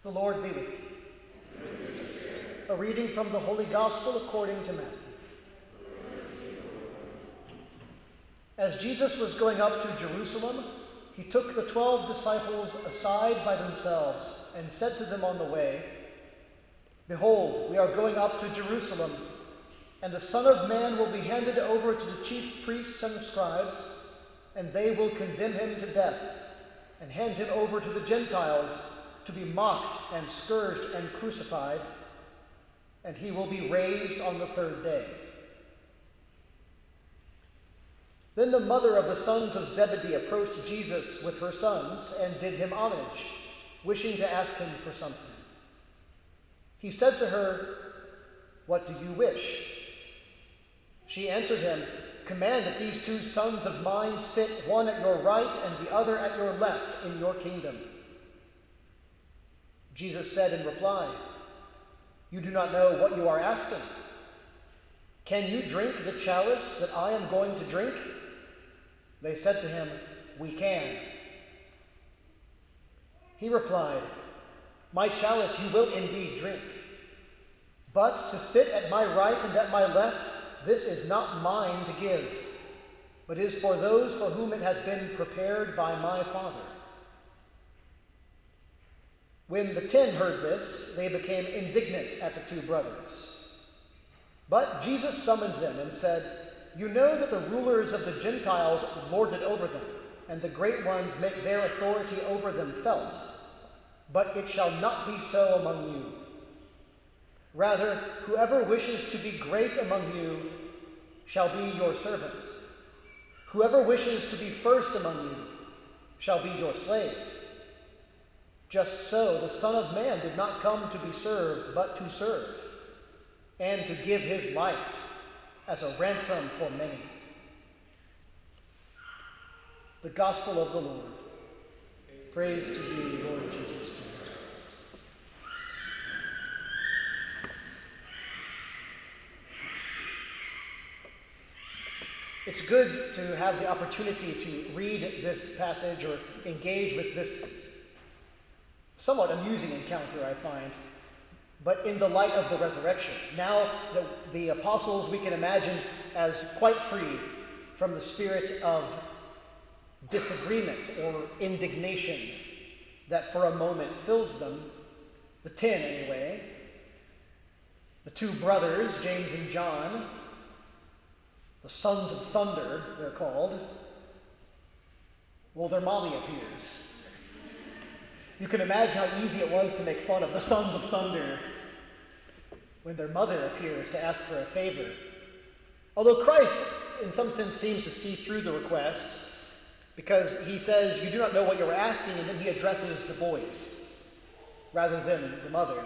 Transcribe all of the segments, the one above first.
The Lord be with you. A reading from the Holy Gospel according to Matthew. As Jesus was going up to Jerusalem, he took the 12 disciples aside by themselves and said to them on the way, "Behold, we are going up to Jerusalem, and the Son of Man will be handed over to the chief priests and the scribes, and they will condemn him to death and hand him over to the Gentiles to be mocked and scourged and crucified, and he will be raised on the third day." Then the mother of the sons of Zebedee approached Jesus with her sons and did him homage, wishing to ask him for something. He said to her, "What do you wish?" She answered him, "Command that these 2 sons of mine sit, one at your right and the other at your left, in your kingdom." Jesus said in reply, "You do not know what you are asking. Can you drink the chalice that I am going to drink?" They said to him, "We can." He replied, "My chalice you will indeed drink. But to sit at my right and at my left, this is not mine to give, but is for those for whom it has been prepared by my Father." When the 10 heard this, they became indignant at the 2 brothers. But Jesus summoned them and said, "You know that the rulers of the Gentiles lord it over them, and the great ones make their authority over them felt. But it shall not be so among you. Rather, whoever wishes to be great among you shall be your servant. Whoever wishes to be first among you shall be your slave. Just so the Son of Man did not come to be served, but to serve, and to give his life as a ransom for many." The Gospel of the Lord. Praise to you, Lord Jesus Christ. It's good to have the opportunity to read this passage or engage with this somewhat amusing encounter, I find, but in the light of the resurrection. Now, the apostles we can imagine as quite free from the spirit of disagreement or indignation that for a moment fills them, the 10 anyway. The 2 brothers, James and John, the sons of thunder, they're called. Well, their mommy appears. You can imagine how easy it was to make fun of the sons of thunder when their mother appears to ask for a favor. Although Christ, in some sense, seems to see through the request, because he says, "You do not know what you're asking," and then he addresses the boys rather than the mother.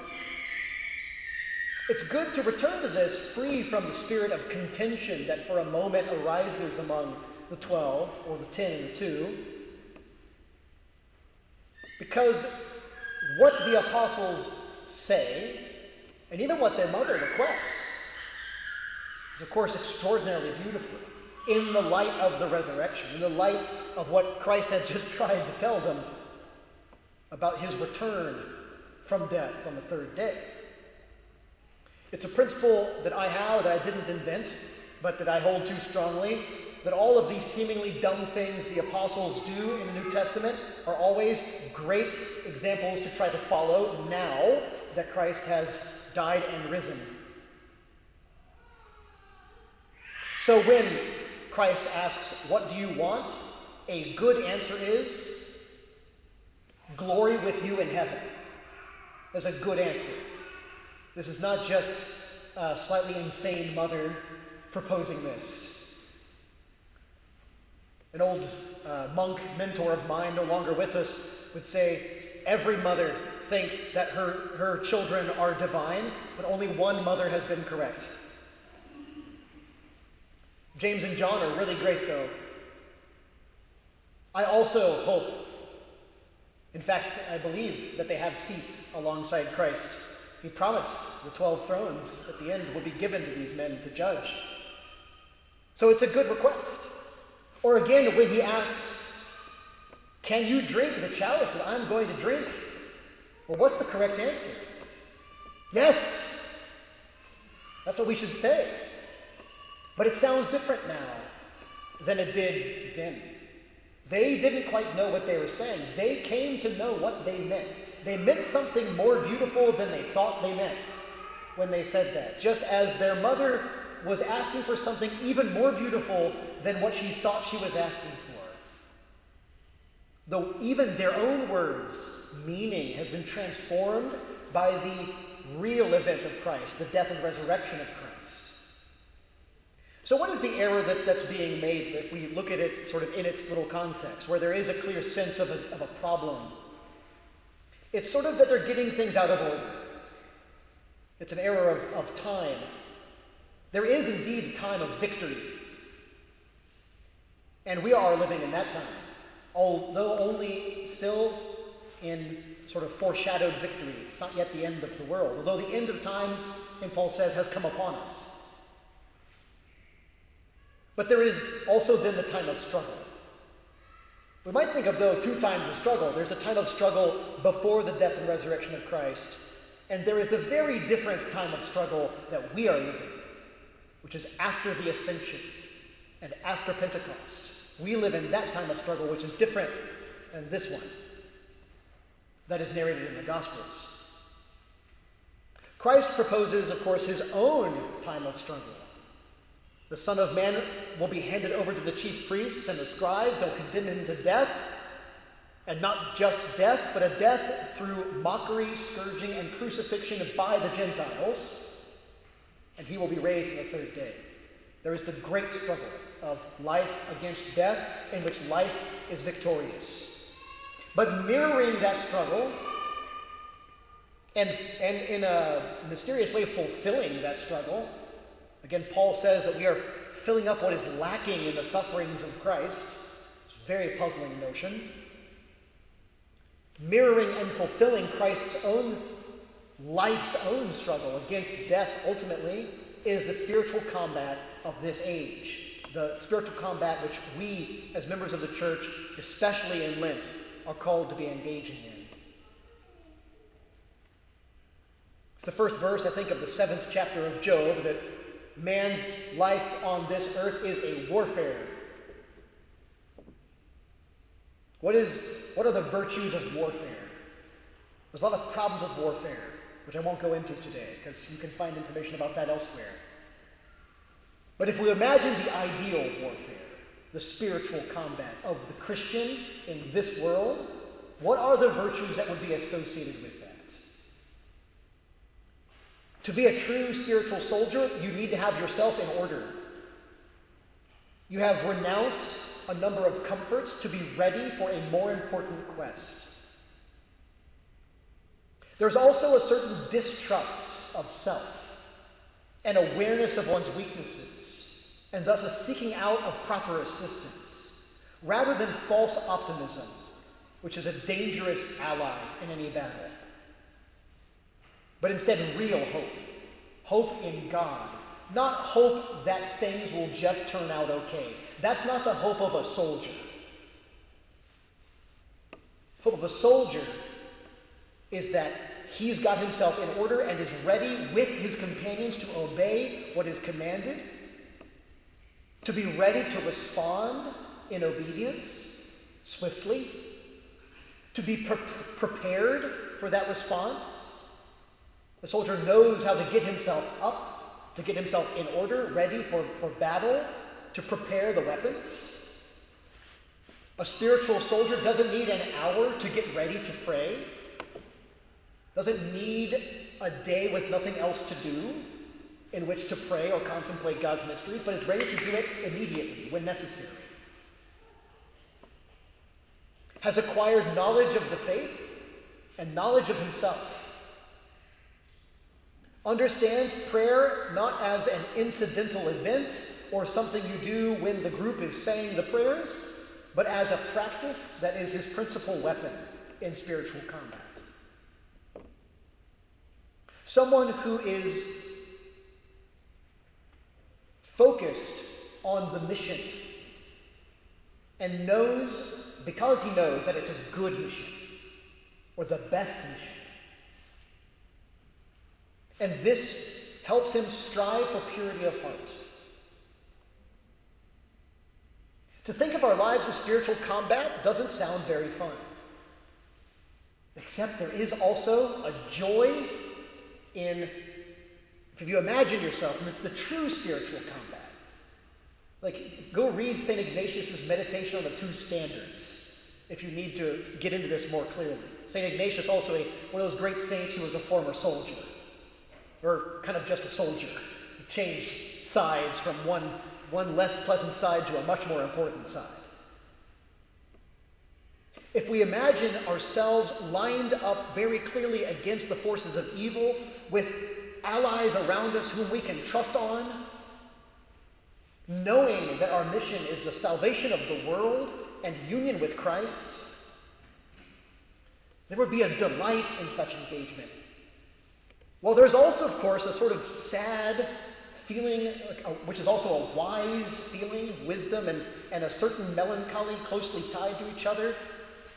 It's good to return to this free from the spirit of contention that for a moment arises among the 12, or the 10 and the 2. Because what the apostles say, and even what their mother requests, is of course extraordinarily beautiful in the light of the resurrection, in the light of what Christ had just tried to tell them about his return from death on the third day. It's a principle that I have, that I didn't invent, but that I hold to strongly, that all of these seemingly dumb things the apostles do in the New Testament are always great examples to try to follow now that Christ has died and risen. So when Christ asks, "What do you want?" a good answer is, "Glory with you in heaven." That's a good answer. This is not just a slightly insane mother proposing this. An old monk mentor of mine, no longer with us, would say, every mother thinks that her children are divine, but only one mother has been correct. James and John are really great, though. I also hope, in fact, I believe that they have seats alongside Christ. He promised the 12 thrones at the end would be given to these men to judge. So it's a good request. Or again, when he asks, "Can you drink the chalice that I'm going to drink?" Well, what's the correct answer? Yes! That's what we should say. But it sounds different now than it did then. They didn't quite know what they were saying. They came to know what they meant. They meant something more beautiful than they thought they meant when they said that. Just as their mother was asking for something even more beautiful than what she thought she was asking for. Though even their own words' meaning has been transformed by the real event of Christ, the death and resurrection of Christ. So what is the error that's being made if we look at it sort of in its little context, where there is a clear sense of a problem? It's sort of that they're getting things out of order. It's an error of time. There is indeed a time of victory. And we are living in that time, although only still in sort of foreshadowed victory. It's not yet the end of the world, although the end of times, St. Paul says, has come upon us. But there is also then the time of struggle. We might think of, though, two times of struggle. There's the time of struggle before the death and resurrection of Christ, and there is the very different time of struggle that we are living, which is after the ascension and after Pentecost. We live in that time of struggle, which is different than this one that is narrated in the Gospels. Christ proposes, of course, his own time of struggle. The Son of Man will be handed over to the chief priests and the scribes. They'll condemn him to death, and not just death, but a death through mockery, scourging, and crucifixion by the Gentiles, and he will be raised on the third day. There is the great struggle of life against death, in which life is victorious. But mirroring that struggle, and in a mysterious way fulfilling that struggle, again, Paul says that we are filling up what is lacking in the sufferings of Christ. It's a very puzzling notion. Mirroring and fulfilling Christ's own life's own struggle against death, ultimately, is the spiritual combat of this age. The spiritual combat which we, as members of the church, especially in Lent, are called to be engaging in. It's the first verse, I think, of the 7th chapter of Job, that man's life on this earth is a warfare. What are the virtues of warfare? There's a lot of problems with warfare, which I won't go into today, because you can find information about that elsewhere. But if we imagine the ideal warfare, the spiritual combat of the Christian in this world, what are the virtues that would be associated with that? To be a true spiritual soldier, you need to have yourself in order. You have renounced a number of comforts to be ready for a more important quest. There's also a certain distrust of self, an awareness of one's weaknesses, and thus a seeking out of proper assistance, rather than false optimism, which is a dangerous ally in any battle. But instead, real hope. Hope in God. Not hope that things will just turn out okay. That's not the hope of a soldier. Hope of a soldier is that he's got himself in order and is ready with his companions to obey what is commanded, to be ready to respond in obedience swiftly, to be prepared for that response. The soldier knows how to get himself up, to get himself in order, ready for battle, to prepare the weapons. A spiritual soldier doesn't need an hour to get ready to pray, doesn't need a day with nothing else to do in which to pray or contemplate God's mysteries, but is ready to do it immediately when necessary. Has acquired knowledge of the faith and knowledge of himself. Understands prayer not as an incidental event or something you do when the group is saying the prayers, but as a practice that is his principal weapon in spiritual combat. Someone who is focused on the mission and knows, because he knows that it's a good mission or the best mission, And this helps him strive for purity of heart. To think of our lives as spiritual combat doesn't sound very fun. Except there is also a joy in, if you imagine yourself in the true spiritual combat. Like, go read St. Ignatius' meditation on the two standards if you need to get into this more clearly. St. Ignatius, also one of those great saints who was a former soldier, or kind of just a soldier, who changed sides from one less pleasant side to a much more important side. If we imagine ourselves lined up very clearly against the forces of evil, with allies around us whom we can trust on, knowing that our mission is the salvation of the world and union with Christ, there would be a delight in such engagement. Well, there's also, of course, a sort of sad feeling, which is also a wise feeling, wisdom, and a certain melancholy closely tied to each other,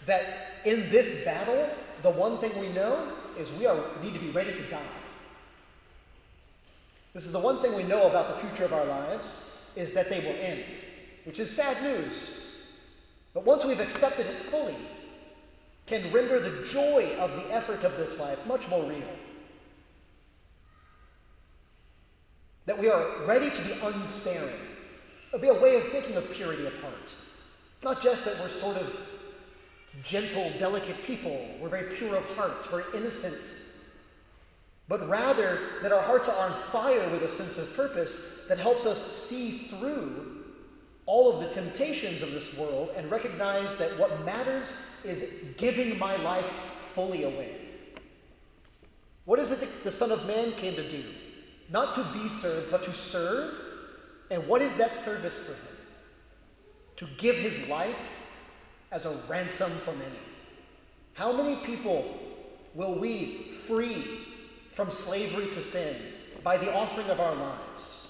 that in this battle, the one thing we know is we need to be ready to die. This is the one thing we know about the future of our lives, is that they will end, which is sad news. But once we've accepted it fully, can render the joy of the effort of this life much more real. That we are ready to be unsparing. It'll be a way of thinking of purity of heart. Not just that we're sort of gentle, delicate people, we're very pure of heart, very innocent, but rather that our hearts are on fire with a sense of purpose that helps us see through all of the temptations of this world and recognize that what matters is giving my life fully away. What is it that the Son of Man came to do? Not to be served, but to serve. And what is that service for him? To give his life as a ransom for many. How many people will we free from slavery to sin by the offering of our lives?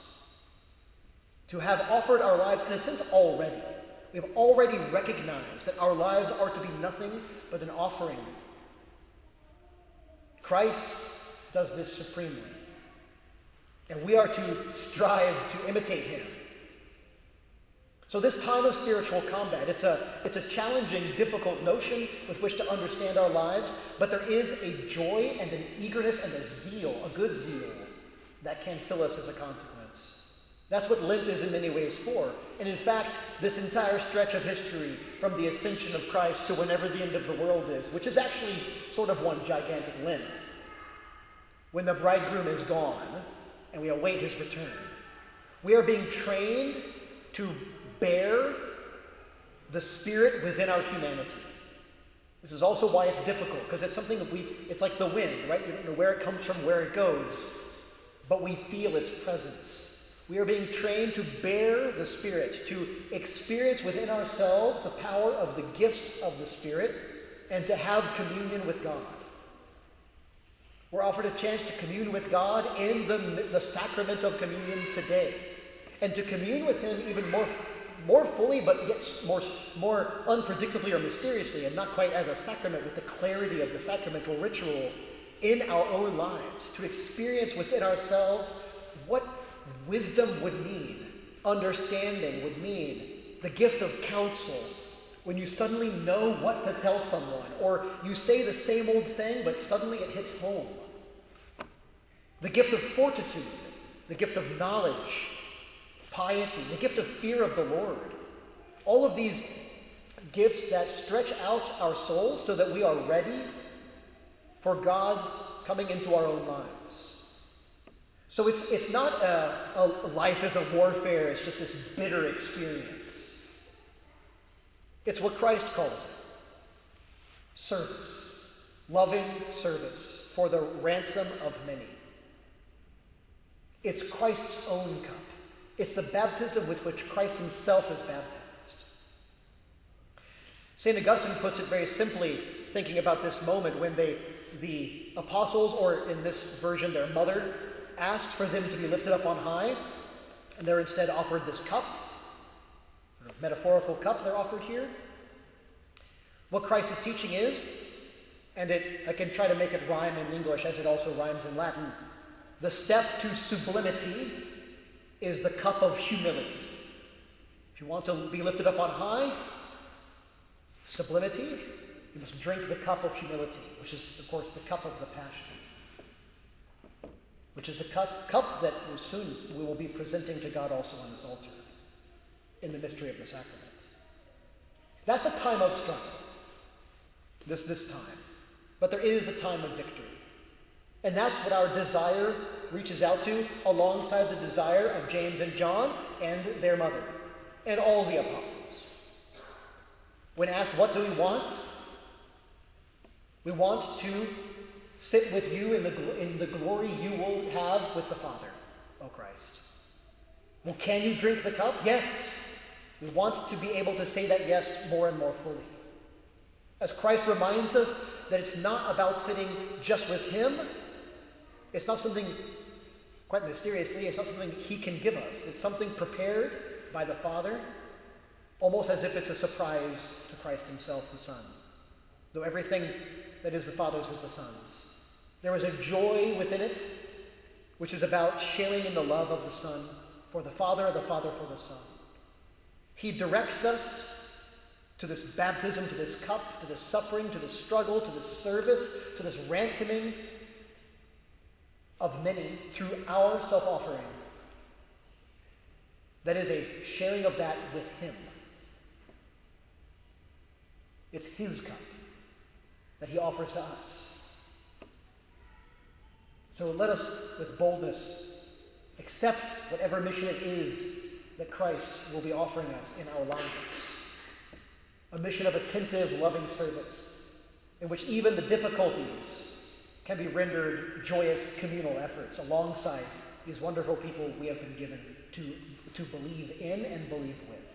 To have offered our lives, in a sense, already. We have already recognized that our lives are to be nothing but an offering. Christ does this supremely. And we are to strive to imitate him. So this time of spiritual combat, it's a challenging, difficult notion with which to understand our lives, but there is a joy and an eagerness and a zeal, a good zeal, that can fill us as a consequence. That's what Lent is in many ways for. And in fact, this entire stretch of history, from the ascension of Christ to whenever the end of the world is, which is actually sort of one gigantic Lent, when the bridegroom is gone and we await his return, we are being trained to bear the Spirit within our humanity. This is also why it's difficult, because it's something that it's like the wind, right? You don't know where it comes from, where it goes, but we feel its presence. We are being trained to bear the Spirit, to experience within ourselves the power of the gifts of the Spirit, and to have communion with God. We're offered a chance to commune with God in the sacrament of communion today, and to commune with him even more fully, but yet more unpredictably or mysteriously, and not quite as a sacrament, with the clarity of the sacramental ritual in our own lives, to experience within ourselves what wisdom would mean, understanding would mean, the gift of counsel, when you suddenly know what to tell someone, or you say the same old thing, but suddenly it hits home. The gift of fortitude, the gift of knowledge, piety, the gift of fear of the Lord. All of these gifts that stretch out our souls so that we are ready for God's coming into our own lives. So it's not a life as a warfare, it's just this bitter experience. It's what Christ calls it. Service. Loving service for the ransom of many. It's Christ's own cup. It's the baptism with which Christ himself is baptized. St. Augustine puts it very simply, thinking about this moment when the apostles, or in this version their mother, asked for them to be lifted up on high, and they're instead offered this cup, a metaphorical cup they're offered here. What Christ is teaching is, and I can try to make it rhyme in English as it also rhymes in Latin, The step to sublimity is the cup of humility. If you want to be lifted up on high, sublimity, you must drink the cup of humility, which is, of course, the cup of the Passion, which is the cup that soon we will be presenting to God also on this altar in the mystery of the sacrament. That's the time of struggle, this time. But there is the time of victory. And that's what our desire reaches out to, alongside the desire of James and John and their mother, and all the apostles. When asked, what do we want? We want to sit with you in the glory you will have with the Father, O Christ. Well, can you drink the cup? Yes. We want to be able to say that yes more and more fully. As Christ reminds us that it's not about sitting just with him. It's not something, quite mysteriously, it's not something he can give us. It's something prepared by the Father, almost as if it's a surprise to Christ himself, the Son. Though everything that is the Father's is the Son's. There is a joy within it, which is about sharing in the love of the Son for the Father for the Son. He directs us to this baptism, to this cup, to this suffering, to this struggle, to this service, to this ransoming of many through our self-offering. That is a sharing of that with him. It's his cup that he offers to us. So let us, with boldness, accept whatever mission it is that Christ will be offering us in our lives. A mission of attentive, loving service, in which even the difficulties can be rendered joyous communal efforts alongside these wonderful people we have been given to believe in and believe with.